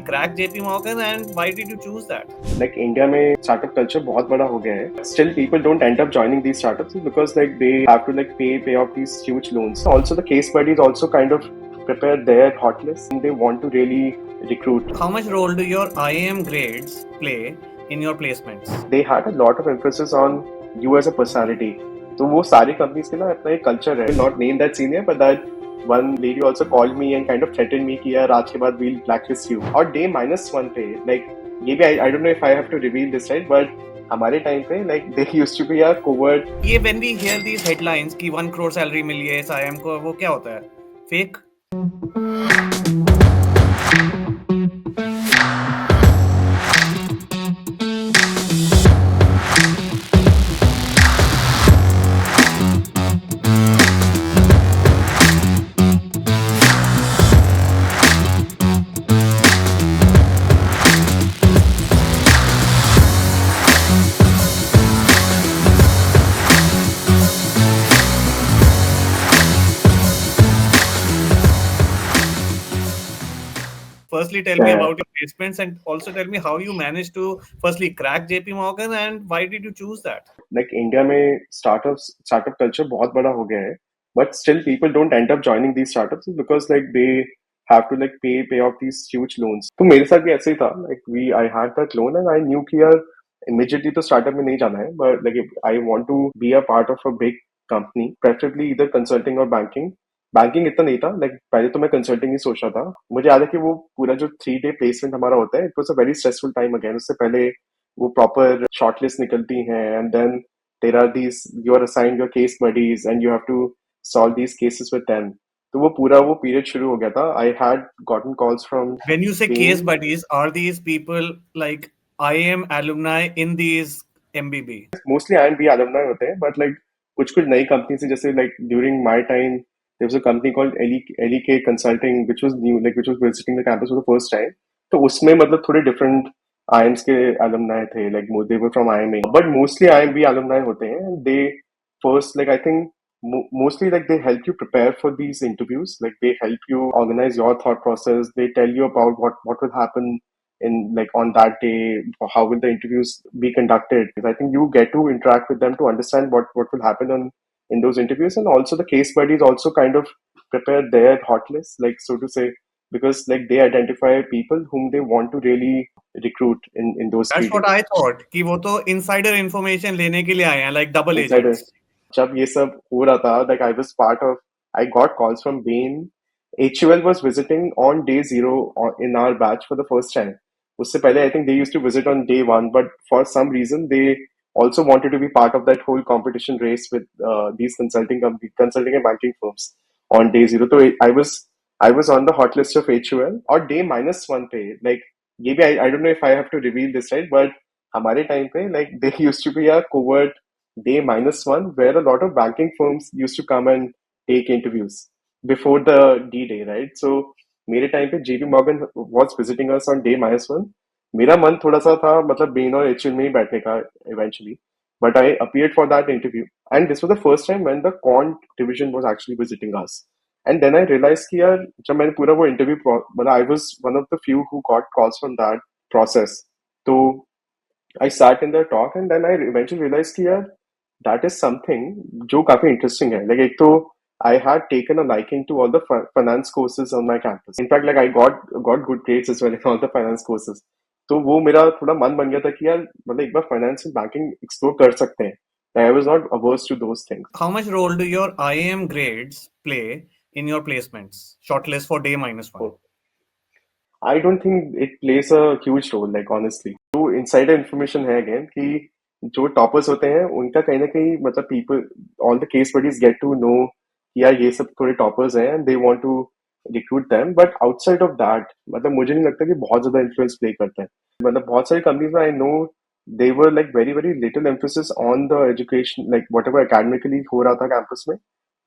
crack JP Morgan, and why did you choose that? Like India में startup culture बहुत बड़ा हो गया है. Still people don't end up joining these startups because like they have to like pay off these huge loans. Also the case studies also kind of prepare their hot list and they want to really recruit. How much role do your IIM grades play in your placements? They had a lot of emphasis on you as a personality. तो वो सारी companies के ना अपना एक culture है. Not name that senior, but that one lady also called me and kind of threatened me कि यार आज के बाद we'll blacklist you. और day -1 पे like ये भी I don't know if I have to reveal this right, but हमारे टाइम पे like they used to be a covert. ये when we hear these headlines कि 1 crore सैलरी मिली है इस IIM को, वो क्या होता है? Fake? Firstly, tell me about your placements and also tell me how you managed to firstly crack JP Morgan and why did you choose that? Like India में startup culture बहुत बड़ा हो गया है, but still people don't end up joining these startups because like they have to like pay off these huge loans. तो मेरे साथ भी ऐसे ही था. Like I had that loan and I knew कि यार immediately तो startup में नहीं जाना है, but like if I want to be a part of a big company, preferably either consulting or banking. Banking इतना नहीं था. लाइक पहले तो मैं कंसल्टिंग ही सोच रहा था. मुझे याद है कि वो पूरा जो 3 डे प्लेसमेंट हमारा होता है, it was a very stressful time. Again उससे पहले वो प्रॉपर शॉर्टलिस्ट निकलती हैं and then there are these you are assigned your case buddies and you have to solve these cases with them. तो वो पूरा वो पीरियड शुरू हो गया था. I had gotten calls from. When you say case buddies, are these people like IIM alumni in these MBB? Mostly IIM alumni होते हैं, बट लाइक कुछ नई कंपनी से, जैसे like during my time there was a company called LEK Consulting which was new, like which was visiting the campus for the first time. तो उसमें मतलब थोड़े different IIMs के alumni थे, like they were from IIM, but mostly IIMB alumni होते हैं. They first like I think mostly like they help you prepare for these interviews, like they help you organize your thought process. They tell you about what will happen in like on that day, how will the interviews be conducted. I think you get to interact with them to understand what will happen in those interviews, and also the case buddies also kind of prepare their hot list, like so to say, because like they identify people whom they want to really recruit in those. That's what I thought कि वो तो insider information लेने के लिए आए हैं, like double agents. जब ये सब हो रहा था, like I was part of, I got calls from Bain. HUL was visiting on day 0 in our batch for the first time. उससे पहले I think they used to visit on day 1, but for some reason they also wanted to be part of that whole competition race with these consulting and banking firms on day 0. So I was on the hot list of HUL. Or day -1 पे, like ये भी I don't know if I have to reveal this right, but हमारे time पे like there used to be a covert day -1 where a lot of banking firms used to come and take interviews before the D-Day, right? So मेरे time पे JP Morgan was visiting us on day -1. मेरा मन थोड़ा सा था मतलब Ben और HUL में ही बैठने का eventually, but I appeared for that interview and this was the first time when the quant division was actually visiting us. And then I realized कि यार जब मैंने पूरा वो interview मतलब I was one of the few who got calls from that process. तो I sat in the talk and then I eventually realized कि यार that is something जो काफी interesting है. Like एक तो I had taken a liking to all the finance courses on my campus. In fact, like I got good grades as well in all the finance courses. तो वो मेरा थोड़ा मन बन गया था कि यार मतलब एक बार फाइनेंस एंड बैंकिंग एक्सप्लोर कर सकते हैं. I was not averse to those things. How much role do your IIM grades play in your placements? Shortlist for day -1. I don't think it plays a huge role, like honestly. जो insider information है again कि जो toppers होते हैं उनका कहीं ना कहीं मतलब people, all the case buddies get to know कि यार ये सब थोड़े toppers हैं and they want to recruit them. But outside of that, मतलब मुझे नहीं लगता कि बहुत ज़्यादा influence play करता है. मतलब बहुत सारी companies में I know they were like very little emphasis on the education, like whatever academically हो रहा था campus में,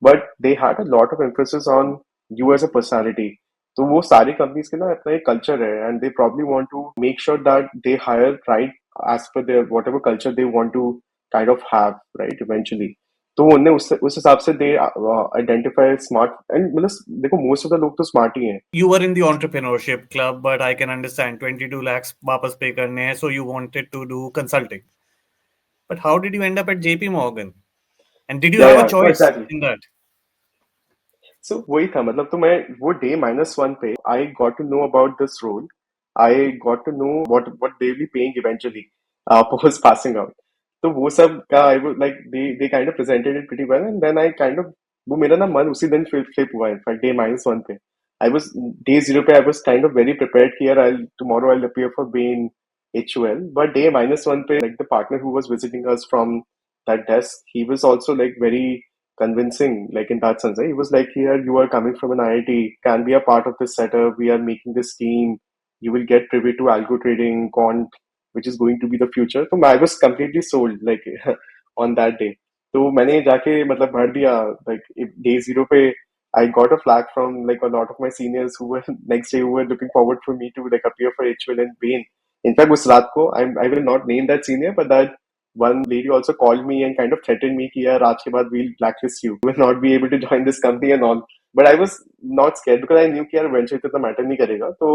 but they had a lot of emphasis on you as a personality. तो वो सारी कंपनीज के ना अपना एक कल्चर है and they probably want to make sure that they hire right as per their whatever culture they want to kind of have right eventually. तो उनने उस हिसाब से दे आइडेंटिफाई स्मार्ट एंड मतलब देखो मोस्ट ऑफ द लोग तो smart ही हैं. You were in the entrepreneurship club, but I can understand 22 lakhs वापस पे करने हैं, so you wanted to do consulting. But how did you end up at JP Morgan? And did you या have a या तो choice exactly. in that? So वही था मतलब तो मैं वो डे -1 पे I got to know about this role. I got to know what they will be paying eventually post passing out. तो वो सब का I was like they kind of presented it pretty well and then I kind of वो मेरा ना मन उसी दिन फ्लिप हुआ इनफैक्ट डे -1 पे. आई वाज डे 0 पे I was kind of very prepared कि यार I tomorrow I will appear for बेन HUL. But day -1 पे like the partner who was visiting us from that desk, he was also like very convincing, like in that sense. He was like, here you are coming from an IIT, can be a part of this setup. We are making this team. You will get privy to algo trading, quant, which is going to be the future. So I was completely sold like on that day. तो मैंने जाके मतलब भर दिया like day 0 पे I got a flag from like a lot of my seniors who were next day who were looking forward for me to like appear for HUL and Bain. In fact, उस रात को I will not name that senior, but that one lady also called me and kind of threatened me कि यार आज के बाद we'll blacklist you, will not be able to join this company and all. But I was not scared because I knew कि यार eventually तो इतना matter नहीं करेगा. तो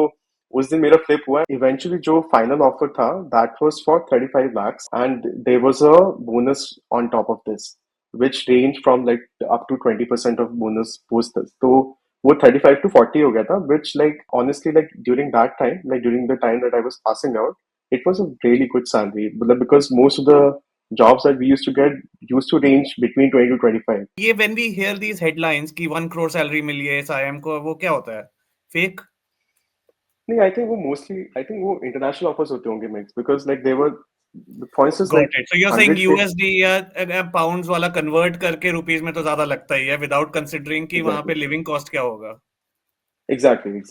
उस दिन मेरा flip हुआ. Eventually जो final offer था that was for 35 lakhs and there was a bonus on top of this, which ranged from like up to 20% of bonus post this. तो वो 35 to 40 हो गया था, which like honestly like during that time, like during the time that I was passing out, it was a really good salary because most of the jobs that we used to get used to range between 20 to 25. ये when we hear these headlines कि 1 crore salary मिली है SIM को, वो क्या होता है? Fake? नहीं, I think वो mostly I think वो international offers होते होंगे mix because like they were for instance Got like it. So you're saying 100K. USD या पाउंड्स वाला कन्वर्ट करके रुपीस में तो ज्यादा लगता ही है, विदाउट कंसिडरिंग कि वहां पे Exactly. लिविंग कॉस्ट क्या होगा. Exactly.